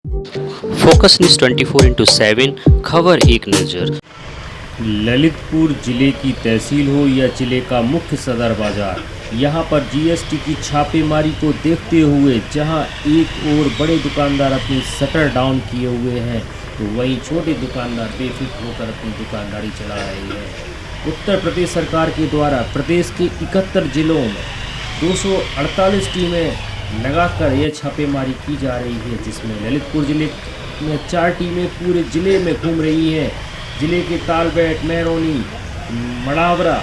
Focus news 24/7 खबर एक नज़र। ललितपुर जिले की तहसील हो या जिले का मुख्य सदर बाजार, यहां पर जीएसटी की छापेमारी को देखते हुए जहां एक ओर बड़े दुकानदार अपनी शटर डाउन किए हुए हैं तो वहीं छोटे दुकानदार बेफिक्र होकर अपनी दुकानदारी चला रहे हैं। उत्तर प्रदेश सरकार के द्वारा प्रदेश के 71 जिलों में 248 टीमें लगाकर यह छापेमारी की जा रही है, जिसमें ललितपुर जिले में 4 टीमें पूरे जिले में घूम रही हैं। जिले के तालबेट, महरौनी, मड़ावरा,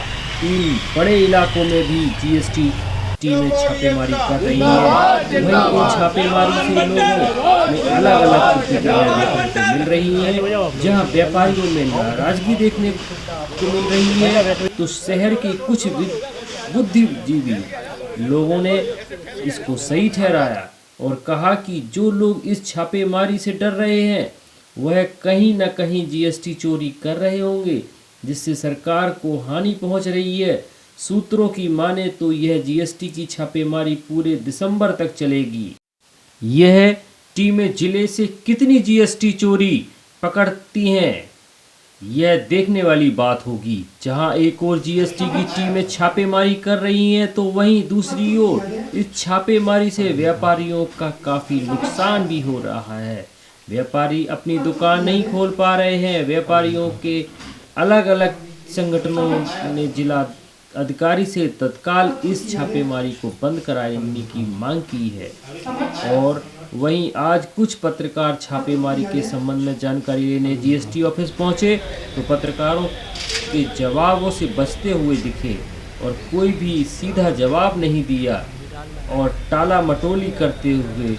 इन बड़े इलाकों में भी जीएसटी टीमें छापेमारी कर रही हैं। वहीं इन छापेमारी से लोगों में अलग अलग प्रतिक्रियाएं देखने को मिल रही हैं। जहां व्यापारियों में नाराजगी देखने को मिल रही है तो शहर के कुछ बुद्धिजीवी लोगों ने इसको सही ठहराया और कहा कि जो लोग इस छापेमारी से डर रहे हैं वह कहीं न कहीं जीएसटी चोरी कर रहे होंगे, जिससे सरकार को हानि पहुंच रही है। सूत्रों की माने तो यह जीएसटी की छापेमारी पूरे दिसंबर तक चलेगी। यह टीमें जिले से कितनी जीएसटी चोरी पकड़ती हैं यह देखने वाली बात होगी। जहां एक ओर जीएसटी की टीमें छापेमारी कर रही हैं तो वहीं दूसरी ओर इस छापेमारी से व्यापारियों का काफ़ी नुकसान भी हो रहा है। व्यापारी अपनी दुकान नहीं खोल पा रहे हैं। व्यापारियों के अलग अलग संगठनों ने जिला अधिकारी से तत्काल इस छापेमारी को बंद कराने की मांग की है। और वहीं आज कुछ पत्रकार छापेमारी के संबंध में जानकारी लेने जीएसटी ऑफिस पहुंचे तो पत्रकारों के जवाबों से बचते हुए दिखे और कोई भी सीधा जवाब नहीं दिया और टाला मटोली करते हुए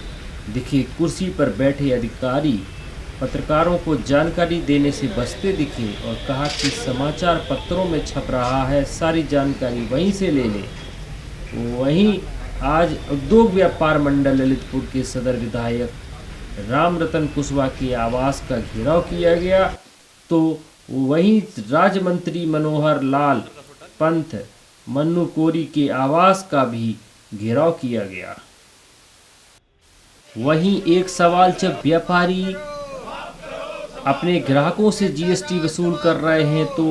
दिखे। कुर्सी पर बैठे अधिकारी पत्रकारों को जानकारी देने से बचते दिखे और कहा कि समाचार पत्रों में छप रहा है, सारी जानकारी वहीं से ले लें। वहीं आज उद्योग व्यापार मंडल ललितपुर के सदर विधायक राम रतन कुशवाहा के आवास का घेराव किया गया तो वहीं राज्य मंत्री मनोहर लाल पंथ मन्नू कोरी के आवास का भी घेराव किया गया। वहीं एक सवाल, जब व्यापारी अपने ग्राहकों से जीएसटी वसूल कर रहे हैं तो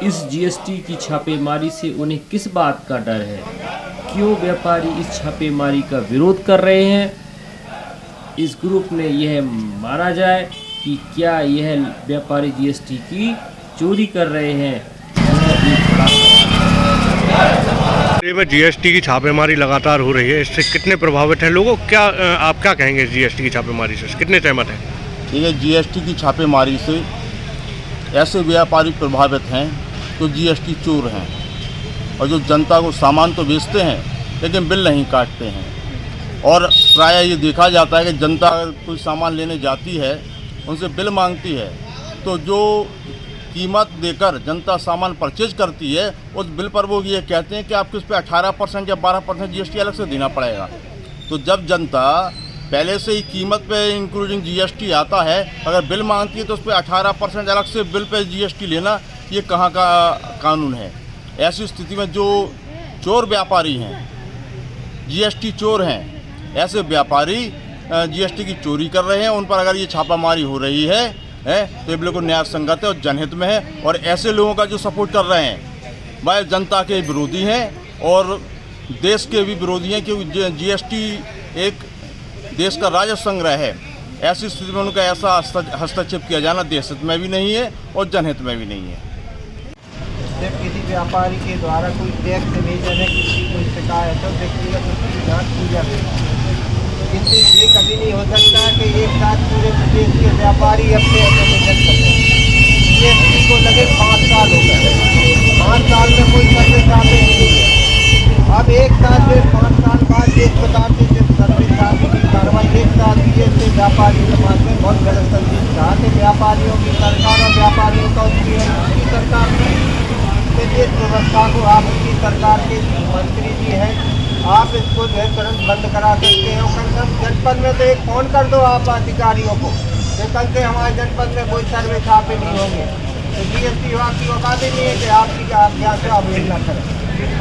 इस जीएसटी की छापेमारी से उन्हें किस बात का डर है? क्यों व्यापारी इस छापेमारी का विरोध कर रहे हैं? इस ग्रुप ने यह माना जाए कि क्या यह व्यापारी जीएसटी की चोरी कर रहे हैं? में जीएसटी की छापेमारी लगातार हो रही है, इससे कितने प्रभावित हैं लोगों? क्या आप क्या कहेंगे जीएसटी की छापेमारी से कितने सहमत हैं? देखिए, जीएसटी की छापेमारी से ऐसे व्यापारी प्रभावित हैं जो जीएसटी चोर हैं और जो जनता को सामान तो बेचते हैं लेकिन बिल नहीं काटते हैं। और प्रायः ये देखा जाता है कि जनता अगर कोई सामान लेने जाती है उनसे बिल मांगती है तो जो कीमत देकर जनता सामान परचेज करती है उस बिल पर वो ये कहते हैं कि आपको इस पर 18% या 12% जीएसटी अलग से देना पड़ेगा। तो जब जनता पहले से ही कीमत पे इंक्लूडिंग जीएसटी आता है, अगर बिल मांगती है तो उस पर 18% अलग से बिल पे जीएसटी लेना, ये कहाँ का कानून है? ऐसी स्थिति में जो चोर व्यापारी हैं, जीएसटी चोर हैं, ऐसे व्यापारी जीएसटी की चोरी कर रहे हैं, उन पर अगर ये छापामारी हो रही है तो ये बिल्कुल न्याय संगत है और जनहित में है। और ऐसे लोगों का जो सपोर्ट कर रहे हैं वह जनता के विरोधी हैं और देश के भी विरोधी हैं, क्योंकि जीएसटी एक देश का राजस्व संग्रह है। ऐसी स्थिति में उनका ऐसा हस्तक्षेप किया जाना देश हित में भी नहीं है और जनहित में भी नहीं है। जब किसी व्यापारी के द्वारा कोई टैक्स नहीं देने की कोई शिकायत हो, व्यक्तिगत उसकी जाँच की जाती है। किंतु ये कभी नहीं हो सकता कि एक साथ पूरे प्रदेश के व्यापारी अपने निधन करें। जीएसटी को लगे 5 साल हो गए, 5 साल में कोई सर्वे छापे नहीं है। अब एक साल में 5 साल बाद एक प्रकार से जब सर्वे छापे की कार्रवाई एक साल की है, इससे व्यापारी समाज में बहुत गलत संदेश था कि व्यापारियों की सरकार और व्यापारियों का उसकी सरकार देश व्यवस्था को आप उसकी सरकार के मंत्री जी हैं, आप इसको जो है तुरंत बंद करा सकते हैं। कल जनपद में तो एक फ़ोन कर दो आप अधिकारियों को कि कल से हमारे जनपद में कोई सर्वे छापे नहीं होंगे। तो जीएसटी विभाग की औकात ही नहीं है कि आपकी आप यहाँ से अवहेलना करें।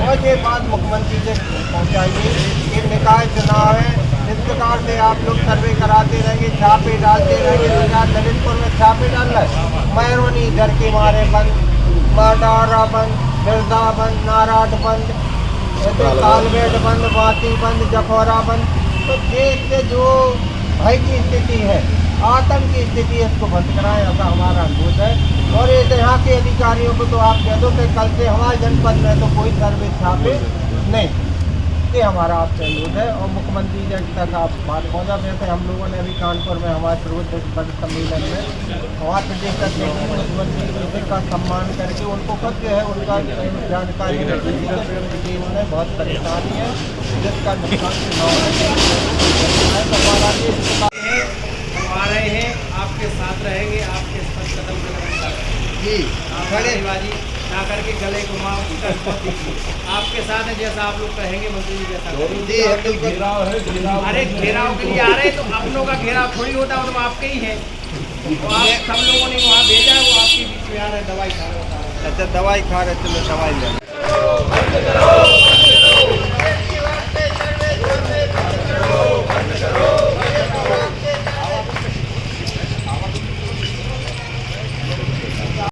और ये बात मुख्यमंत्री से पहुँचाइए कि निकाय चुनाव है, इस प्रकार से आप लोग सर्वे कराते रहेंगे, छापे डालते रहेंगे। सरकार ललितपुर में छापे डाल रहा है, मैरोनी डर के मारे बंद, माडारा बंद, बिरदा बंद, नाराट बंद, कालबेट बंद, बाती बंद, जखौरा बंद। तो देश से जो भय की स्थिति है, आतंक की स्थिति है, इसको बंद कराएं, ऐसा हमारा अनुरोध है। और ये यहाँ के अधिकारियों को तो आप कह दो कि कल से हमारे जनपद में तो कोई सर्वे छापे नहीं, ये हमारा आपसे अनुरोध है। और मुख्यमंत्री जी तक आप बात पहुँचा। वैसे हम लोगों ने अभी कानपुर में हमारे प्रबुद्ध बड़े सम्मेलन में हमारे प्रदेश अध्यक्ष मुख्यमंत्री जी का सम्मान करके उनको खुद जो है उनका जानकारी दी। उन्हें बहुत परेशानी है, जिसका नुकसान आ रहे हैं, आपके साथ रहेंगे, आपके साथ कदम से कदम जी खड़े बाजी ना करके गले को माफ दीजिए। आपके साथ है, जैसा आप लोग कहेंगे मंत्री जी जैसा घेराव है। अरे घेराव के लिए आ रहे तो अपनों का घेराव थोड़ी होता है, वो तो आपके ही है। तो आप सब लोगों ने वहाँ भेजा है, वो आपके बीच में आ रहे, दवाई खा रहे। अच्छा, दवाई खा रहे, चलो दवाई ले।